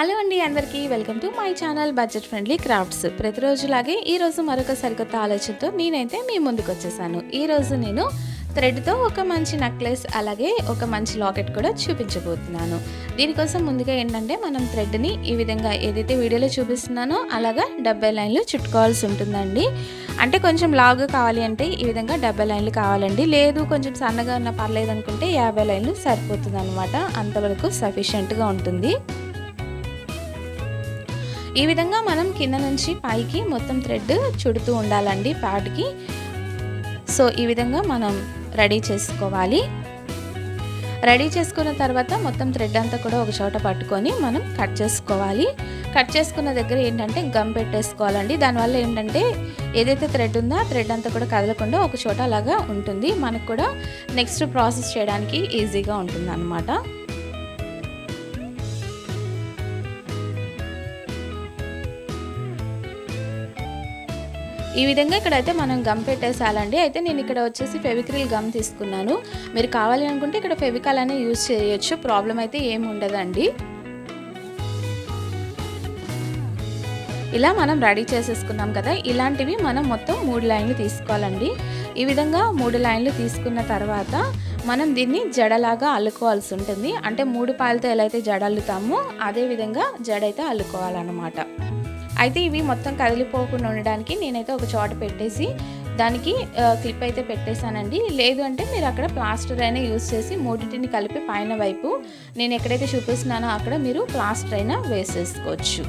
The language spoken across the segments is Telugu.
హలో అండి అందరికీ welcome to my channel budget friendly crafts. ప్రతిరోజులాగే ఈరోజు మరొక సరికొత్త ఆలోచనతో నేనైతే మీ ముందుకు వచ్చేసాను. ఈరోజు నేను థ్రెడ్తో ఒక మంచి నెక్లెస్ అలాగే ఒక మంచి లాకెట్ కూడా చూపించబోతున్నాను. దీనికోసం ముందుగా ఏంటంటే మనం థ్రెడ్ని ఈ విధంగా ఏదైతే వీడియోలో చూపిస్తున్నానో అలాగా 70 లైన్లు చుట్టుకోవాల్సి ఉంటుందండి. అంటే కొంచెం లావుగా కావాలి అంటే ఈ విధంగా 70 లైన్లు కావాలండి. లేదు కొంచెం సన్నగా ఉన్న పర్లేదు అనుకుంటే 50 లైన్లు సరిపోతుంది అనమాట. అంతవరకు సఫిషియెంట్గా ఉంటుంది. ఈ విధంగా మనం కింద నుంచి పైకి మొత్తం థ్రెడ్ చుడుతూ ఉండాలండి ప్యాడ్కి. సో ఈ విధంగా మనం రెడీ చేసుకోవాలి. రెడీ చేసుకున్న తర్వాత మొత్తం థ్రెడ్ అంతా కూడా ఒక చోట పట్టుకొని మనం కట్ చేసుకోవాలి. కట్ చేసుకున్న దగ్గర ఏంటంటే గమ్ పెట్టేసుకోవాలండి. దానివల్ల ఏంటంటే ఏదైతే థ్రెడ్ ఉందో ఆ థ్రెడ్ అంతా కూడా కదలకుండా ఒక చోట అలాగా ఉంటుంది. మనకు కూడా నెక్స్ట్ ప్రాసెస్ చేయడానికి ఈజీగా ఉంటుంది అన్నమాట. ఈ విధంగా ఇక్కడైతే మనం గమ్ పెట్టేసాలండి. అయితే నేను ఇక్కడ వచ్చేసి ఫెవిక్రిల్ గమ్ తీసుకున్నాను. మీరు కావాలి అనుకుంటే ఇక్కడ ఫెవికాల్ అనే యూజ్ చేయొచ్చు, ప్రాబ్లం అయితే ఏమి ఉండదండి. ఇలా మనం రెడీ చేసేసుకున్నాం కదా, ఇలాంటివి మనం మొత్తం 3 లైన్లు తీసుకోవాలండి. ఈ విధంగా 3 లైన్లు తీసుకున్న తర్వాత మనం దీన్ని జడలాగా అల్లుకోవాల్సి ఉంటుంది. అంటే 3 పాయలతో ఎలా అయితే జడ అల్లుతామో అదే విధంగా జడ అయితే అల్లుకోవాలన్నమాట. అయితే ఇవి మొత్తం కదిలిపోకుండా ఉండడానికి నేనైతే ఒక చోట పెట్టేసి దానికి క్లిప్ అయితే పెట్టేశానండి. లేదు అంటే మీరు అక్కడ ప్లాస్టర్ అయినా యూజ్ చేసి మూడింటిని కలిపి పైన వైపు నేను ఎక్కడైతే చూపిస్తున్నానో అక్కడ మీరు ప్లాస్టర్ అయినా వేసేసుకోవచ్చు.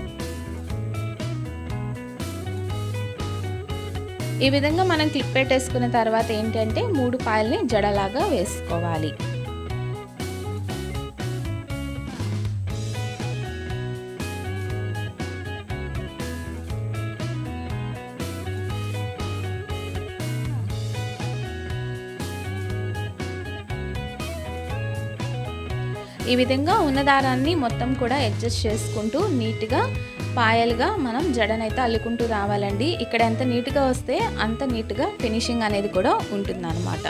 ఈ విధంగా మనం క్లిప్ పెట్టేసుకున్న తర్వాత ఏంటంటే 3 పాయల్ని జడలాగా వేసుకోవాలి. ఈ విధంగా ఉన్న దారాన్ని మొత్తం కూడా అడ్జస్ట్ చేసుకుంటూ నీట్గా పాయలుగా మనం జడనైతే అల్లుకుంటూ రావాలండి. ఇక్కడ ఎంత నీట్గా వస్తే అంత నీట్గా ఫినిషింగ్ అనేది కూడా ఉంటుందన్నమాట.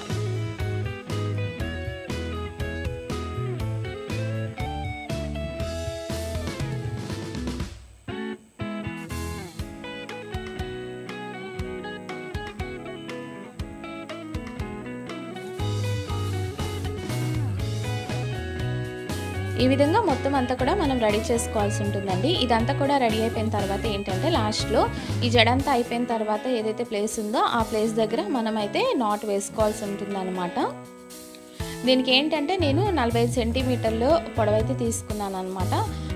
ఈ విధంగా మొత్తం అంతా కూడా మనం రెడీ చేసుకోవాల్సి ఉంటుందండి. ఇదంతా కూడా రెడీ అయిపోయిన తర్వాత ఏంటంటే లాస్ట్లో ఈ జడంతా అయిపోయిన తర్వాత ఏదైతే ప్లేస్ ఉందో ఆ ప్లేస్ దగ్గర మనమైతే నాట్ వేసుకోవాల్సి ఉంటుందన్నమాట. దీనికి ఏంటంటే నేను 45 సెంటీమీటర్లు పొడవైతే తీసుకున్నాను అనమాట.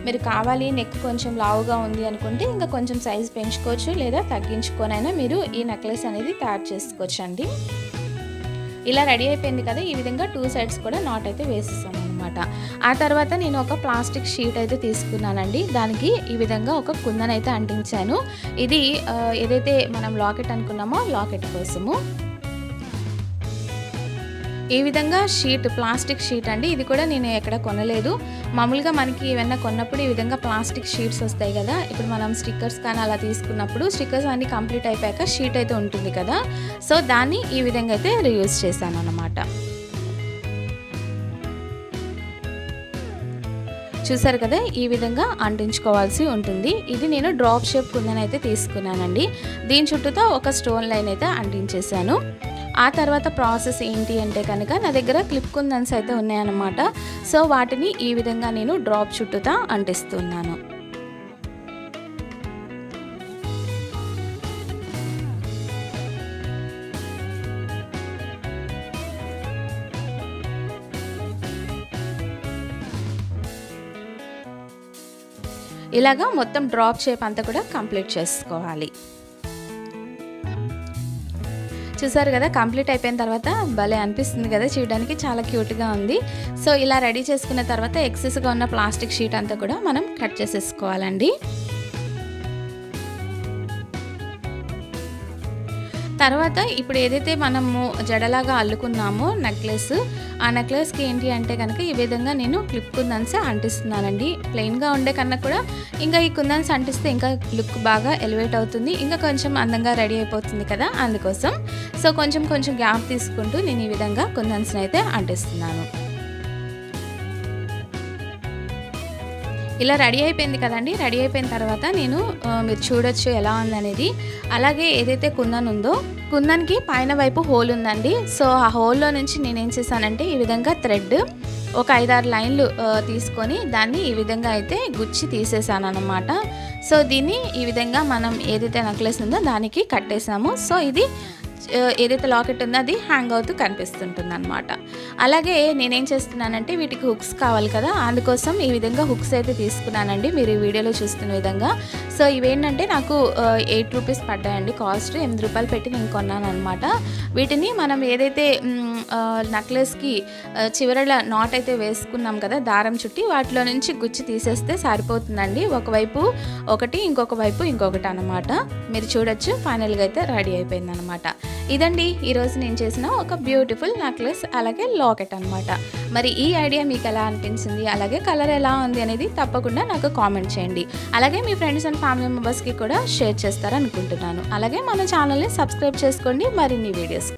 మీరు కావాలి నెక్ కొంచెం లావుగా ఉంది అనుకుంటే ఇంకా కొంచెం సైజ్ పెంచుకోవచ్చు, లేదా తగ్గించుకొనైనా మీరు ఈ నెక్లెస్ అనేది తయారు చేసుకోవచ్చు అండి. ఇలా రెడీ అయిపోయింది కదా, ఈ విధంగా 2 సైడ్స్ కూడా నాట్ అయితే వేసేసాను అనమాట. ఆ తర్వాత నేను ఒక ప్లాస్టిక్ షీట్ అయితే తీసుకున్నానండి. దానికి ఈ విధంగా ఒక కుందన్ అయితే అంటించాను. ఇది ఏదైతే మనం లాకెట్ అనుకున్నామో లాకెట్ కోసము. ఈ విధంగా షీట్ ప్లాస్టిక్ షీట్ అండి. ఇది కూడా నేను ఎక్కడ కొనలేదు. మామూలుగా మనకి ఏమైనా కొన్నప్పుడు ఈ విధంగా ప్లాస్టిక్ షీట్స్ వస్తాయి కదా, ఇప్పుడు మనం స్టిక్కర్స్ కానీ అలా తీసుకున్నప్పుడు స్టిక్కర్స్ అన్నీ కంప్లీట్ అయిపోయాక షీట్ అయితే ఉంటుంది కదా, సో దాన్ని ఈ విధంగా అయితే రీయూజ్ చేశాను అన్నమాట. చూసారు కదా, ఈ విధంగా అంటించుకోవాల్సి ఉంటుంది. ఇది నేను డ్రాప్ షేప్ కుందన్ అయితే తీసుకున్నానండి. దీని చుట్టూతో ఒక స్టోన్ లైన్ అయితే అంటించేసాను. ఆ తర్వాత ప్రాసెస్ ఏంటి అంటే కనుక నా దగ్గర క్లిప్ కుందన్స్ అయితే ఉన్నాయన్నమాట. సో వాటిని ఈ విధంగా నేను డ్రాప్ చుట్టూతా అంటిస్తున్నాను. ఇలాగా మొత్తం డ్రాప్ షేప్ అంతా కూడా కంప్లీట్ చేసుకోవాలి. చూసారు కదా, కంప్లీట్ అయిపోయిన తర్వాత భలే అనిపిస్తుంది కదా, చూడడానికి చాలా క్యూట్గా ఉంది. సో ఇలా రెడీ చేసుకున్న తర్వాత ఎక్సెస్గా ఉన్న ప్లాస్టిక్ షీట్ అంతా కూడా మనం కట్ చేసేసుకోవాలండి. తర్వాత ఇప్పుడు ఏదైతే మనము జడలాగా అల్లుకున్నామో నెక్లెస్, ఆ నెక్లెస్కి ఏంటి అంటే కనుక ఈ విధంగా నేను క్లిప్ కుందన్స్ అంటిస్తున్నానండి. ప్లెయిన్గా ఉండే కన్నా కూడా ఇంకా ఈ కుందన్స్ అంటిస్తే ఇంకా లుక్ బాగా ఎలివేట్ అవుతుంది, ఇంకా కొంచెం అందంగా రెడీ అయిపోతుంది కదా, అందుకోసం. సో కొంచెం కొంచెం గ్యాప్ తీసుకుంటూ నేను ఈ విధంగా కుందన్స్ని అయితే అంటిస్తున్నాను. ఇలా రెడీ అయిపోయింది కదండి. రెడీ అయిపోయిన తర్వాత నేను మీరు చూడొచ్చు ఎలా ఉందనేది. అలాగే ఏదైతే కుందన్ ఉందో కుందన్కి పైన వైపు హోల్ ఉందండి. సో ఆ హోల్లో నుంచి నేనేం చేశానంటే ఈ విధంగా థ్రెడ్ ఒక 5-6 లైన్లు తీసుకొని దాన్ని ఈ విధంగా అయితే గుచ్చి తీసేసాను అన్నమాట. సో దీన్ని ఈ విధంగా మనం ఏదైతే నెక్లెస్ ఉందో దానికి కట్టేసాము. సో ఇది ఏదైతే లాకెట్ ఉందో అది హ్యాంగ్ అవుతూ కనిపిస్తుంటుంది అనమాట. అలాగే నేనేం చేస్తున్నానంటే వీటికి హుక్స్ కావాలి కదా, అందుకోసం ఈ విధంగా హుక్స్ అయితే తీసుకున్నానండి మీరు ఈ వీడియోలో చూస్తున్న విధంగా. సో ఇవేంటంటే నాకు 8 రూపీస్ పడ్డాయండి కాస్ట్. 8 రూపాయలు పెట్టి నేను కొన్నాను అనమాట. వీటిని మనం ఏదైతే నెక్లెస్కి చివరల నాట్ అయితే వేసుకున్నాం కదా దారం చుట్టి, వాటిలో నుంచి గుచ్చి తీసేస్తే సరిపోతుందండి. ఒకవైపు ఒకటి, ఇంకొక వైపు ఇంకొకటి అనమాట. మీరు చూడొచ్చు ఫైనల్గా అయితే రెడీ అయిపోయింది అనమాట. ఇదండి ఈరోజు నేను చేసిన ఒక బ్యూటిఫుల్ నెక్లెస్ అలాగే లాకెట్ అనమాట. మరి ఈ ఐడియా మీకు ఎలా అనిపించింది, అలాగే కలర్ ఎలా ఉంది అనేది తప్పకుండా నాకు కామెంట్ చేయండి. అలాగే మీ ఫ్రెండ్స్ అండ్ ఫ్యామిలీ మెంబర్స్కి కూడా షేర్ చేస్తారనుకుంటున్నాను. అలాగే మన ఛానల్ని సబ్స్క్రైబ్ చేసుకోండి మరిన్ని వీడియోస్.